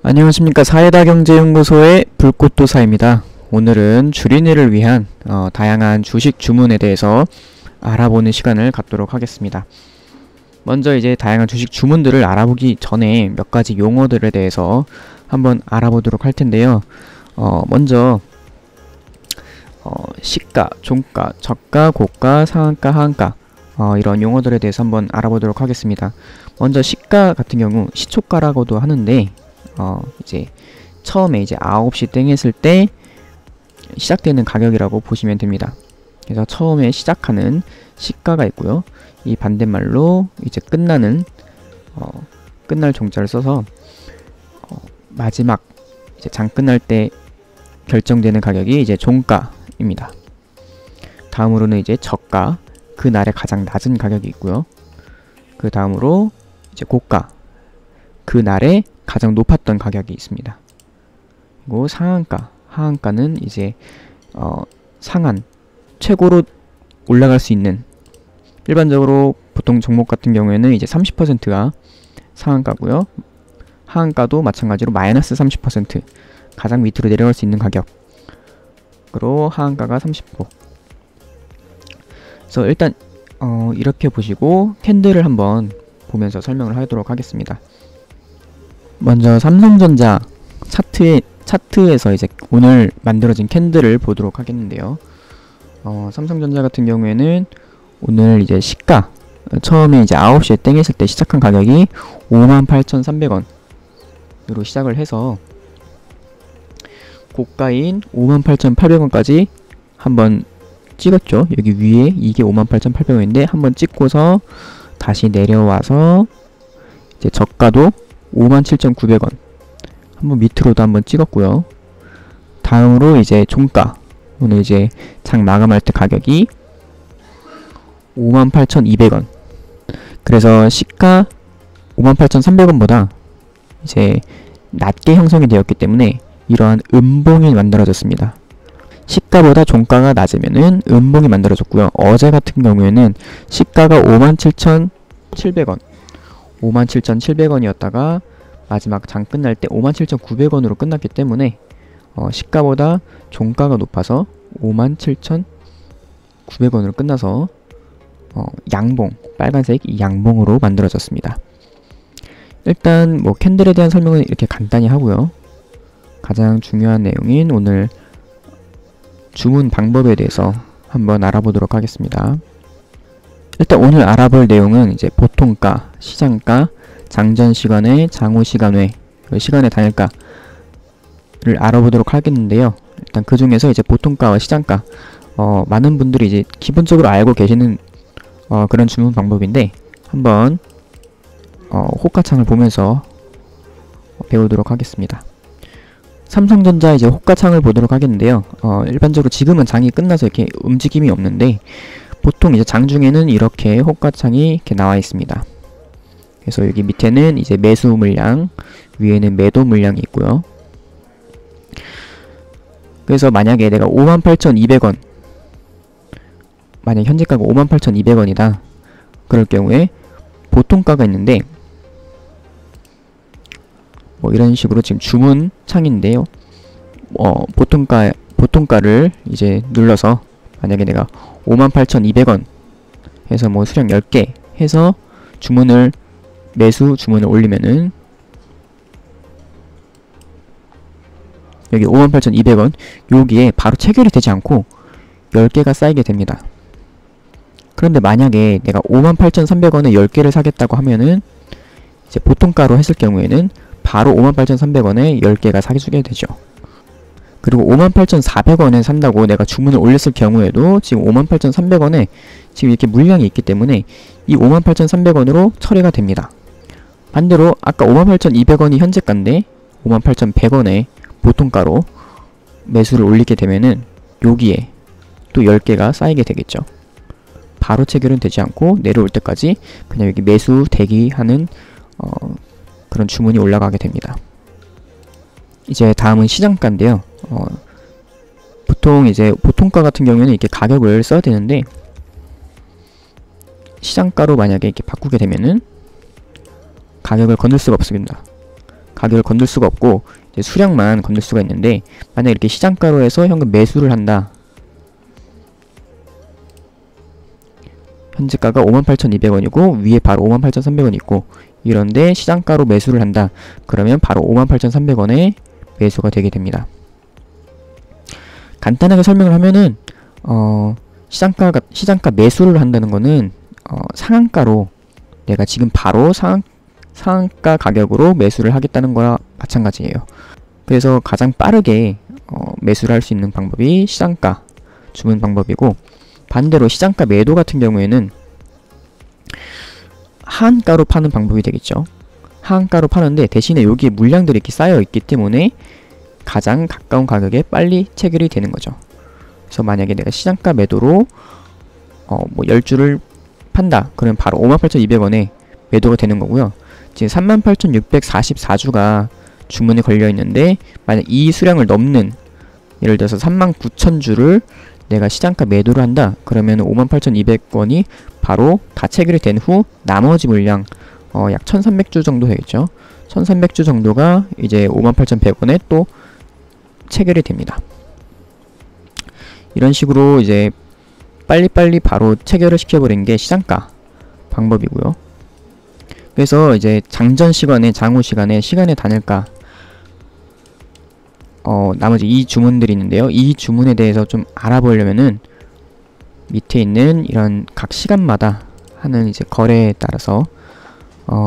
안녕하십니까. 사회다경제연구소의 불꽃도사입니다. 오늘은 주린이를 위한 다양한 주식 주문에 대해서 알아보는 시간을 갖도록 하겠습니다. 먼저 이제 다양한 주식 주문들을 알아보기 전에 몇 가지 용어들에 대해서 한번 알아보도록 할 텐데요. 먼저 시가, 종가, 저가, 고가, 상한가, 하한가 이런 용어들에 대해서 한번 알아보도록 하겠습니다. 먼저 시가 같은 경우 시초가라고도 하는데 이제 처음에 이제 9시 땡 했을 때 시작되는 가격이라고 보시면 됩니다. 그래서 처음에 시작하는 시가가 있고요. 이 반대말로 이제 끝나는 끝날 종자를 써서 마지막 이제 장 끝날 때 결정되는 가격이 이제 종가입니다. 다음으로는 이제 저가, 그날의 가장 낮은 가격이 있고요. 그 다음으로 이제 고가, 그날의 가장 높았던 가격이 있습니다. 그리고 상한가, 하한가는 이제 상한, 최고로 올라갈 수 있는, 일반적으로 보통 종목 같은 경우에는 이제 30%가 상한가고요. 하한가도 마찬가지로 마이너스 30%, 가장 밑으로 내려갈 수 있는 가격으로 하한가가 30%. 그래서 일단 이렇게 보시고 캔들을 한번 보면서 설명을 하도록 하겠습니다. 먼저 삼성전자 차트에서 이제 오늘 만들어진 캔들을 보도록 하겠는데요. 삼성전자 같은 경우에는 오늘 이제 시가, 처음에 이제 9시에 땡 했을 때 시작한 가격이 58,300원으로 시작을 해서 고가인 58,800원까지 한번 찍었죠. 여기 위에 이게 58,800원인데 한번 찍고서 다시 내려와서 이제 저가도 57,900원 한번 밑으로도 한번 찍었고요. 다음으로 이제 종가, 오늘 이제 장 마감할 때 가격이 58,200원. 그래서 시가 58,300원보다 이제 낮게 형성이 되었기 때문에 이러한 음봉이 만들어졌습니다. 시가보다 종가가 낮으면은 음봉이 만들어졌고요. 어제 같은 경우에는 시가가 57,700원, 57,700원이었다가 마지막 장 끝날 때 57,900원으로 끝났기 때문에 시가보다 종가가 높아서 57,900원으로 끝나서 양봉, 빨간색 이 양봉으로 만들어졌습니다. 일단 뭐 캔들에 대한 설명은 이렇게 간단히 하고요. 가장 중요한 내용인 오늘 주문 방법에 대해서 한번 알아보도록 하겠습니다. 일단 오늘 알아볼 내용은 이제 보통가, 시장가, 장전 시간외, 장후 시간외, 시간의 단일가를 알아보도록 하겠는데요. 일단 그 중에서 이제 보통가와 시장가, 많은 분들이 이제 기본적으로 알고 계시는 그런 주문 방법인데 한번 호가창을 보면서 배우도록 하겠습니다. 삼성전자 이제 호가창을 보도록 하겠는데요. 일반적으로 지금은 장이 끝나서 이렇게 움직임이 없는데 보통 이제 장중에는 이렇게 호가창이 이렇게 나와 있습니다. 그래서 여기 밑에는 이제 매수 물량, 위에는 매도 물량이 있고요. 그래서 만약에 내가 58,200원, 만약 현재가가 58,200원이다. 그럴 경우에 보통가가 있는데 뭐 이런 식으로 지금 주문 창인데요. 보통가를 이제 눌러서 만약에 내가 58,200원 해서 뭐 수량 10개 해서 매수 주문을 올리면은 여기 58,200원 여기에 바로 체결이 되지 않고 10개가 쌓이게 됩니다. 그런데 만약에 내가 58,300원에 10개를 사겠다고 하면은 이제 보통가로 했을 경우에는 바로 58,300원에 10개가 사주게 되죠. 그리고 58,400원에 산다고 내가 주문을 올렸을 경우에도 지금 58,300원에 지금 이렇게 물량이 있기 때문에 이 58,300원으로 처리가 됩니다. 반대로 아까 58,200원이 현재가인데 58,100원에 보통가로 매수를 올리게 되면은 여기에 또 10개가 쌓이게 되겠죠. 바로 체결은 되지 않고 내려올 때까지 그냥 여기 매수 대기하는 그런 주문이 올라가게 됩니다. 이제 다음은 시장가인데요. 보통 이제 보통가 같은 경우에는 이렇게 가격을 써야 되는데 시장가로 만약에 이렇게 바꾸게 되면은 가격을 건들 수가 없습니다. 가격을 건들 수가 없고 이제 수량만 건들 수가 있는데, 만약 이렇게 시장가로 해서 현금 매수를 한다. 현재가가 58,200원이고 위에 바로 58,300원이 있고, 이런데 시장가로 매수를 한다. 그러면 바로 58,300원에 매수가 되게 됩니다. 간단하게 설명을 하면은 시장가 매수를 한다는 거는 상한가로 내가 지금 바로 상한가 가격으로 매수를 하겠다는 거랑 마찬가지예요. 그래서 가장 빠르게 매수를 할 수 있는 방법이 시장가 주문 방법이고, 반대로 시장가 매도 같은 경우에는 하한가로 파는 방법이 되겠죠. 하한가로 파는데 대신에 여기에 물량들이 이렇게 쌓여 있기 때문에 가장 가까운 가격에 빨리 체결이 되는 거죠. 그래서 만약에 내가 시장가 매도로 뭐 10주를 판다. 그러면 바로 58,200원에 매도가 되는 거고요. 지금 38,644주가 주문이 걸려 있는데, 만약 이 수량을 넘는, 예를 들어서 39,000주를 내가 시장가 매도를 한다. 그러면 58,200원이 바로 다 체결이 된 후 나머지 물량 약 1,300주 정도 되겠죠. 1,300주 정도가 이제 58,100원에 또 체결이 됩니다. 이런 식으로 이제 빨리빨리 바로 체결을 시켜버린 게 시장가 방법이고요. 그래서 이제 장전 시간에, 장후 시간에, 시간의 단일가, 나머지 이 주문들이 있는데요. 이 주문에 대해서 좀 알아보려면은 밑에 있는 이런 각 시간마다 하는 이제 거래에 따라서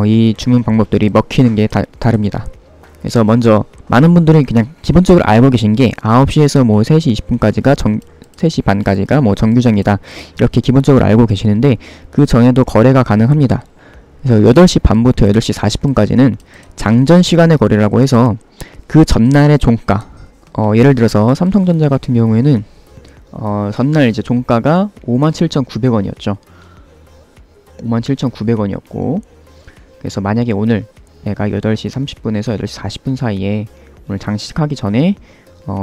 이 주문 방법들이 먹히는 게 다릅니다. 그래서 먼저 많은 분들이 그냥 기본적으로 알고 계신 게 9시에서 뭐 3시 20분까지가 3시 반까지가 뭐 정규장이다, 이렇게 기본적으로 알고 계시는데, 그 전에도 거래가 가능합니다. 그래서 8시 반부터 8시 40분까지는 장전 시간의 거래라고 해서 그 전날의 종가, 예를 들어서 삼성전자 같은 경우에는 전날 이제 종가가 57,900원이었죠. 57,900원이었고, 그래서 만약에 오늘 내가 8시 30분에서 8시 40분 사이에 오늘 장식하기 전에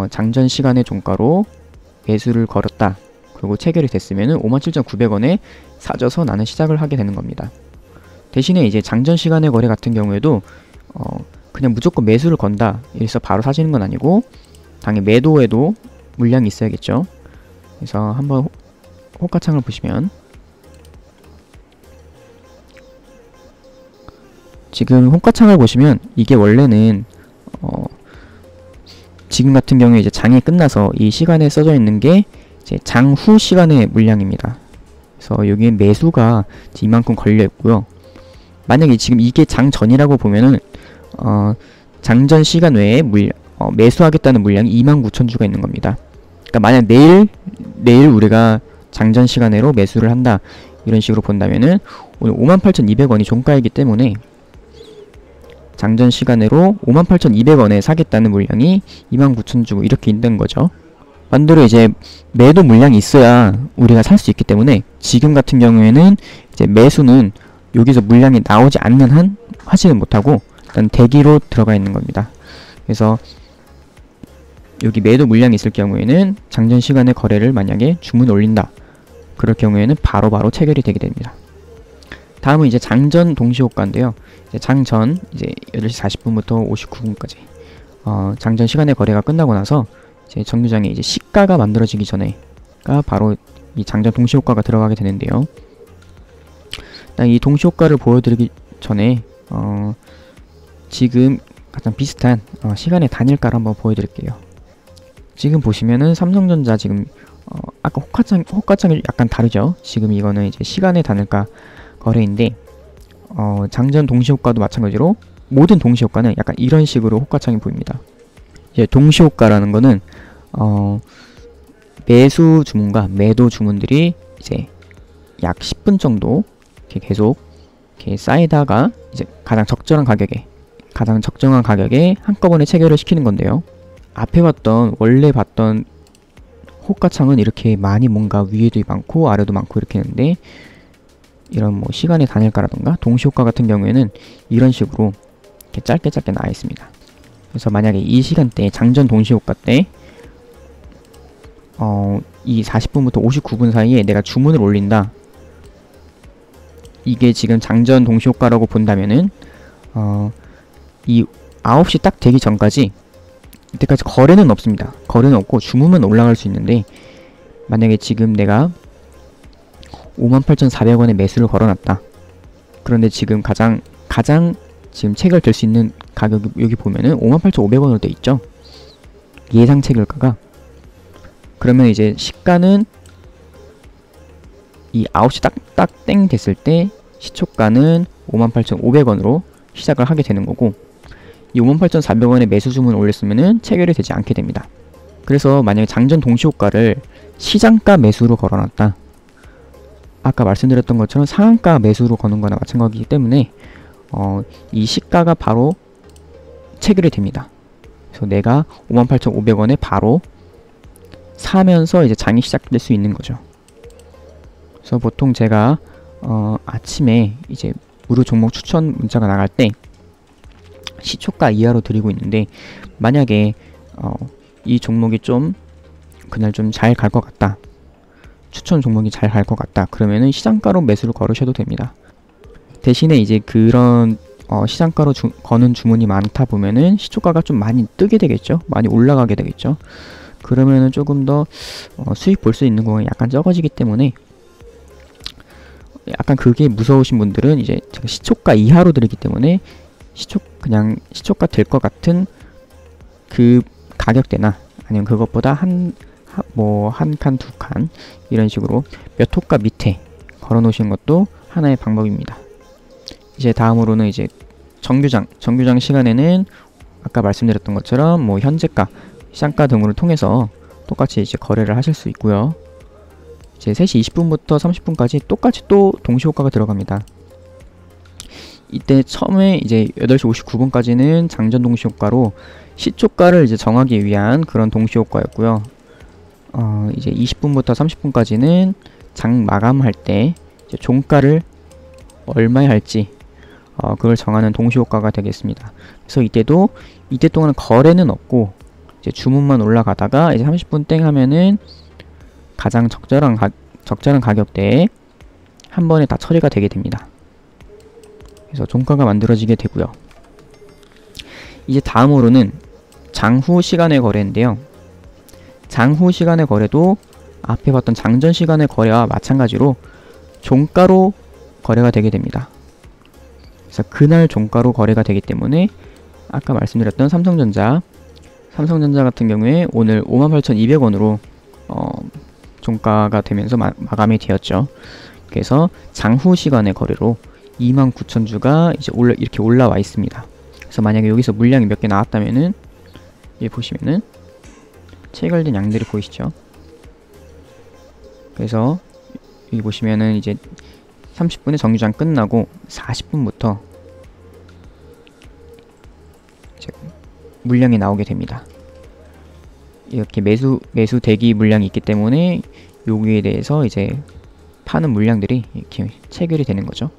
장전 시간의 종가로 매수를 걸었다. 그리고 체결이 됐으면은 57,900원에 사져서 나는 시작을 하게 되는 겁니다. 대신에 이제 장전 시간의 거래 같은 경우에도 그냥 무조건 매수를 건다, 이래서 바로 사지는 건 아니고 당연히 매도에도 물량이 있어야겠죠. 그래서 한번 호가창을 보시면 지금 호가창을 보시면 이게 원래는 지금 같은 경우에 이제 장이 끝나서 이 시간에 써져 있는 게 이제 장후 시간의 물량입니다. 그래서 여기에 매수가 이만큼 걸려 있고요. 만약에 지금 이게 장 전이라고 보면은 장전 시간 외에 매수하겠다는 물량이 29,000주가 있는 겁니다. 그러니까 만약 내일 우리가 장전 시간으로 매수를 한다, 이런 식으로 본다면은 오늘 58,200원이 종가이기 때문에 장전 시간으로 58,200원에 사겠다는 물량이 29,000주 이렇게 있는 거죠. 반대로 이제 매도 물량이 있어야 우리가 살 수 있기 때문에 지금 같은 경우에는 이제 매수는 여기서 물량이 나오지 않는 한 하지는 못하고 일단 대기로 들어가 있는 겁니다. 그래서 여기 매도 물량이 있을 경우에는 장전 시간에 거래를 만약에 주문 올린다, 그럴 경우에는 바로바로 체결이 되게 됩니다. 다음은 이제 장전 동시효과인데요. 이제 장전 이제 8시 40분부터 59분까지 장전 시간의 거래가 끝나고 나서 이제 정류장에 이제 시가가 만들어지기 전에가 바로 이 장전 동시효과가 들어가게 되는데요. 일단 이 동시효과를 보여드리기 전에 지금 가장 비슷한 시간의 단일가를 한번 보여드릴게요. 지금 보시면은 삼성전자 지금 아까 호가창이 약간 다르죠. 지금 이거는 이제 시간의 단일가 거래인데 장전 동시효과도 마찬가지로 모든 동시효과는 약간 이런 식으로 호가창이 보입니다. 이제 동시효과라는 거는 매수 주문과 매도 주문들이 이제 약 10분 정도 이렇게 계속 이렇게 쌓이다가 이제 가장 적정한 가격에 한꺼번에 체결을 시키는 건데요. 앞에 원래 봤던 호가창은 이렇게 많이 뭔가 위에도 많고 아래도 많고 이렇게 있는데, 이런 뭐 시간의 단일가라던가 동시효과 같은 경우에는 이런 식으로 이렇게 짧게 나와 있습니다. 그래서 만약에 이 시간대에 장전 동시효과 때 이 40분부터 59분 사이에 내가 주문을 올린다, 이게 지금 장전 동시효과라고 본다면은 이 9시 딱 되기 전까지 이때까지 거래는 없습니다. 거래는 없고 주문만 올라갈 수 있는데, 만약에 지금 내가 58,400원에 매수를 걸어놨다. 그런데 지금 가장 지금 체결될 수 있는 가격이 여기 보면은 58,500원으로 돼 있죠. 예상 체결가가. 그러면 이제 시가는 이 9시 딱 땡 됐을 때 시초가는 58,500원으로 시작을 하게 되는 거고, 이 58,400원에 매수 주문을 올렸으면은 체결이 되지 않게 됩니다. 그래서 만약에 장전 동시효과를 시장가 매수로 걸어놨다. 아까 말씀드렸던 것처럼 상한가 매수로 거는 거나 마찬가지이기 때문에 이 시가가 바로 체결이 됩니다. 그래서 내가 58,500원에 바로 사면서 이제 장이 시작될 수 있는 거죠. 그래서 보통 제가 아침에 이제 무료 종목 추천 문자가 나갈 때 시초가 이하로 드리고 있는데, 만약에 이 종목이 좀 그날 좀 잘 갈 것 같다, 추천 종목이 잘 갈 것 같다, 그러면은 시장가로 매수를 걸으셔도 됩니다. 대신에 이제 그런 시장가로 거는 주문이 많다 보면은 시초가가 좀 많이 뜨게 되겠죠. 많이 올라가게 되겠죠. 그러면은 조금 더 수익 볼 수 있는 공간이 약간 적어지기 때문에, 약간 그게 무서우신 분들은 이제 제가 시초가 이하로 드리기 때문에 그냥 시초가 될 것 같은 그 가격대나 아니면 그것보다 한 칸, 두 칸 이런 식으로 몇 호가 밑에 걸어 놓으시는 것도 하나의 방법입니다. 이제 다음으로는 이제 정규장 시간에는 아까 말씀드렸던 것처럼 뭐 현재가, 시장가 등을 통해서 똑같이 이제 거래를 하실 수 있고요. 이제 3시 20분부터 30분까지 똑같이 또 동시효과가 들어갑니다. 이때 처음에 이제 8시 59분까지는 장전 동시효과로 시초가를 이제 정하기 위한 그런 동시효과였고요. 이제 20분부터 30분까지는 장 마감할 때 이제 종가를 얼마에 할지 그걸 정하는 동시효과가 되겠습니다. 그래서 이때 동안 거래는 없고 이제 주문만 올라가다가 이제 30분 땡 하면은 가장 적절한 가격대에 한 번에 다 처리가 되게 됩니다. 그래서 종가가 만들어지게 되고요. 이제 다음으로는 장후 시간의 거래인데요. 장후 시간의 거래도 앞에 봤던 장전 시간의 거래와 마찬가지로 종가로 거래가 되게 됩니다. 그래서 그날 종가로 거래가 되기 때문에 아까 말씀드렸던 삼성전자 같은 경우에 오늘 58,200원으로 종가가 되면서 마감이 되었죠. 그래서 장후 시간의 거래로 29,000주가 이제 이렇게 올라와 있습니다. 그래서 만약에 여기서 물량이 몇 개 나왔다면은 여기 보시면은 체결된 양들이 보이시죠? 그래서 여기 보시면은 이제 30분에 정규장 끝나고 40분부터 이제 물량이 나오게 됩니다. 이렇게 매수 대기 물량이 있기 때문에 여기에 대해서 이제 파는 물량들이 이렇게 체결이 되는 거죠.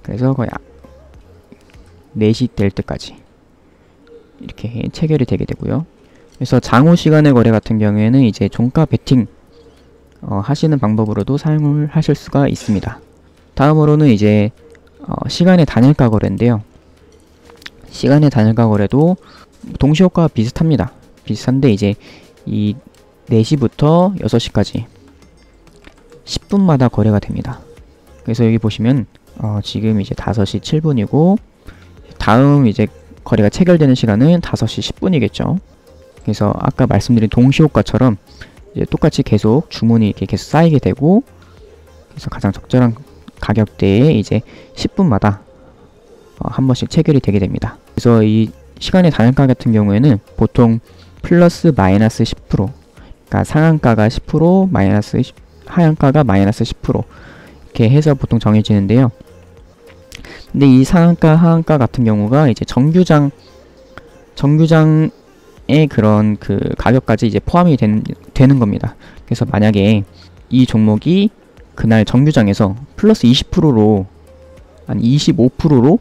그래서 거의 4시 될 때까지 이렇게 체결이 되게 되고요. 그래서 장후 시간의 거래 같은 경우에는 이제 종가 베팅 하시는 방법으로도 사용을 하실 수가 있습니다. 다음으로는 이제 시간의 단일가 거래인데요. 시간의 단일가 거래도 동시효과가 비슷합니다. 비슷한데 이제 이 4시부터 6시까지 10분마다 거래가 됩니다. 그래서 여기 보시면 지금 이제 5시 7분이고 다음 이제 거래가 체결되는 시간은 5시 10분이겠죠. 그래서 아까 말씀드린 동시효과처럼 이제 똑같이 계속 주문이 이렇게 계속 쌓이게 되고, 그래서 가장 적절한 가격대에 이제 10분마다 한 번씩 체결이 되게 됩니다. 그래서 이 시간의 단일가 같은 경우에는 보통 플러스 마이너스 10%, 그러니까 상한가가 10%, 하한가가 마이너스 10% 이렇게 해서 보통 정해지는데요. 근데 이 상한가, 하한가 같은 경우가 이제 정규장의 그런 그 가격까지 이제 포함이 되는 겁니다. 그래서 만약에 이 종목이 그날 정규장에서 플러스 20%로 아니 25%로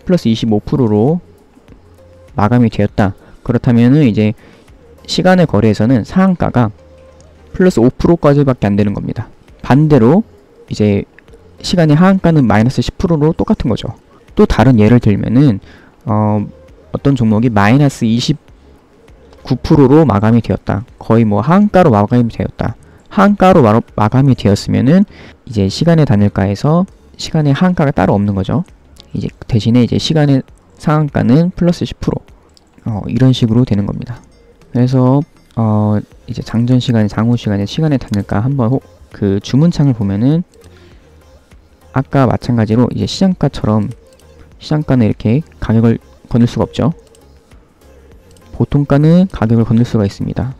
플러스 25%로 마감이 되었다. 그렇다면은 이제 시간의 거래에서는 상한가가 플러스 5%까지밖에 안 되는 겁니다. 반대로 이제 시간의 하한가는 마이너스 10%로 똑같은 거죠. 또 다른 예를 들면은 어떤 종목이 마이너스 29%로 마감이 되었다. 거의 뭐 하한가로 마감이 되었다. 하한가로 마감이 되었으면은 이제 시간의 단일가에서 시간의 하한가가 따로 없는 거죠. 이제 대신에 이제 시간의 상한가는 플러스 10%. 이런 식으로 되는 겁니다. 그래서 이제 장전 시간, 장후 시간에 시간의 단일가 한번 그 주문창을 보면은 아까 마찬가지로 이제 시장가처럼 시장가는 이렇게 가격을 건들 수가 없죠. 보통가는 가격을 건들 수가 있습니다.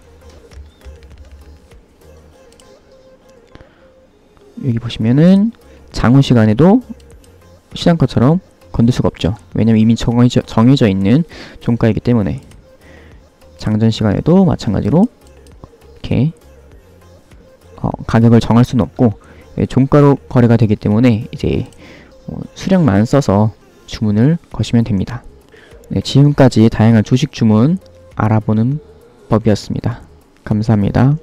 여기 보시면은 장후 시간에도 시장가처럼 건들 수가 없죠. 왜냐면 이미 정해져 있는 종가이기 때문에. 장전 시간에도 마찬가지로 이렇게 가격을 정할 수는 없고 종가로 거래가 되기 때문에 이제 수량만 써서 주문을 거시면 됩니다. 네, 지금까지 다양한 주식 주문 알아보는 법이었습니다. 감사합니다.